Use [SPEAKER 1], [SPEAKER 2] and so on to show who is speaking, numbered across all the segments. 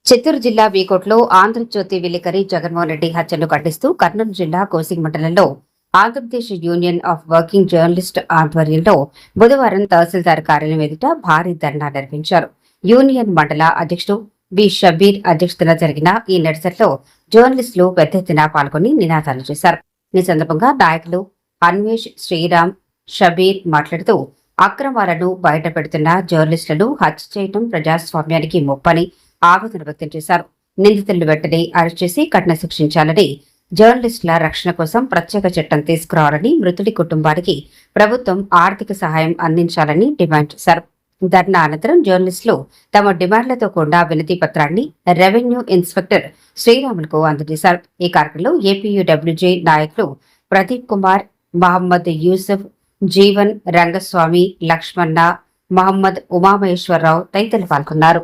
[SPEAKER 1] చిత్తూరు జిల్లా వీకోట్లో ఆంధ్రజ్యోతి విలేకరి జగన్మోహన్ రెడ్డి హత్యను ఖండిస్తూ కర్నూలు జిల్లా కోసింగ్ మండలంలో Andhra Pradesh union of working journalist ఆధ్వర్యంలో బుధవారం తహసీల్దార్ కార్యాలయం ఎదుట భారీ ధర్నా నిర్వహించారు. యూనియన్ మండల అధ్యక్షుడు బి షబీర్ అధ్యక్షతన జరిగిన ఈ నిరసనలో జర్నలిస్టులు పెద్ద ఎత్తున పాల్గొని నినాదాలు చేశారు. ఈ సందర్భంగా నాయకులు అన్వేష్, శ్రీరామ్, షబీర్ మాట్లాడుతూ అక్రమాలను బయటపెడుతున్న జర్నలిస్టులను హత్య చేయడం ప్రజాస్వామ్యానికి ముప్పని ఆవేదన వ్యక్తం చేశారు. నిందితులను వెంటనే అరెస్ట్ చేసి కఠిన శిక్షించాలని, జర్నలిస్టుల రక్షణ కోసం ప్రత్యేక చట్టం తీసుకురావాలని, మృతుడి కుటుంబానికి ప్రభుత్వం ఆర్థిక సహాయం అందించాలని డిమాండ్ చేశారు. ధర్నా అనంతరం జర్నలిస్టులు తమ డిమాండ్లతో కూడిన వినతి పత్రాన్ని రెవెన్యూ ఇన్స్పెక్టర్ శ్రీరాములకు అందజేశారు. ఈ కార్యక్రమంలో ఏపీయూడబ్ల్యూజే నాయకులు ప్రదీప్ కుమార్, మహమ్మద్ యూసుఫ్, జీవన్, రంగస్వామి, లక్ష్మణ, మహమ్మద్ ఉమామహేశ్వరరావు తదితరులు పాల్గొన్నారు.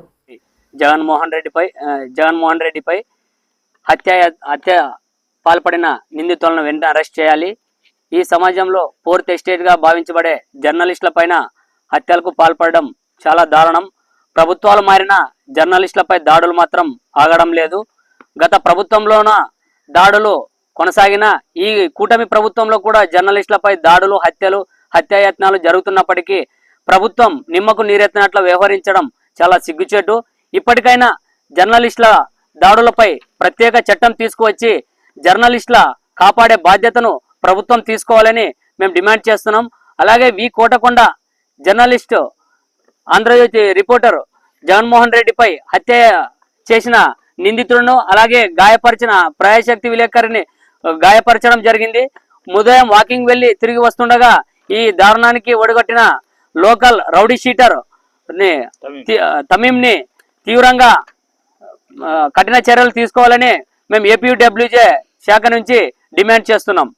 [SPEAKER 2] జగన్మోహన్ రెడ్డిపై హత్య పాల్పడిన నిందితులను వెంటనే అరెస్ట్ చేయాలి. ఈ సమాజంలో ఫోర్త్ ఎస్టేట్ గా భావించబడే జర్నలిస్టుల పైన హత్యలకు పాల్పడడం చాలా దారుణం. ప్రభుత్వాలు మారిన జర్నలిస్టులపై దాడులు మాత్రం ఆగడం లేదు. గత ప్రభుత్వంలోన దాడులు కొనసాగిన ఈ కూటమి ప్రభుత్వంలో కూడా జర్నలిస్టులపై దాడులు, హత్యాయత్నాలు జరుగుతున్నప్పటికీ ప్రభుత్వం నిమ్మకు నీరెత్తినట్లు వ్యవహరించడం చాలా సిగ్గుచేటు. ఇప్పటికైనా జర్నలిస్టుల దాడులపై ప్రత్యేక చట్టం తీసుకువచ్చి జర్నలిస్టుల కాపాడే బాధ్యతను ప్రభుత్వం తీసుకోవాలని మేము డిమాండ్ చేస్తున్నాం. అలాగే వి కోటకొండ జర్నలిస్టు ఆంధ్రజ్యోతి రిపోర్టర్ జగన్మోహన్ రెడ్డిపై హత్య చేసిన నిందితులను, అలాగే గాయపరిచిన ప్రజాశక్తి విలేకరిని గాయపరచడం జరిగింది. ఉదయం వాకింగ్ వెళ్లి తిరిగి వస్తుండగా ఈ దారుణానికి ఒడిగట్టిన లోకల్ రౌడీ షీటర్ తమీంని తీవ్రంగా కఠిన చర్యలు తీసుకోవాలని మేము ఏపీయూడబ్ల్యూజే శాఖ నుంచి డిమాండ్ చేస్తున్నాం.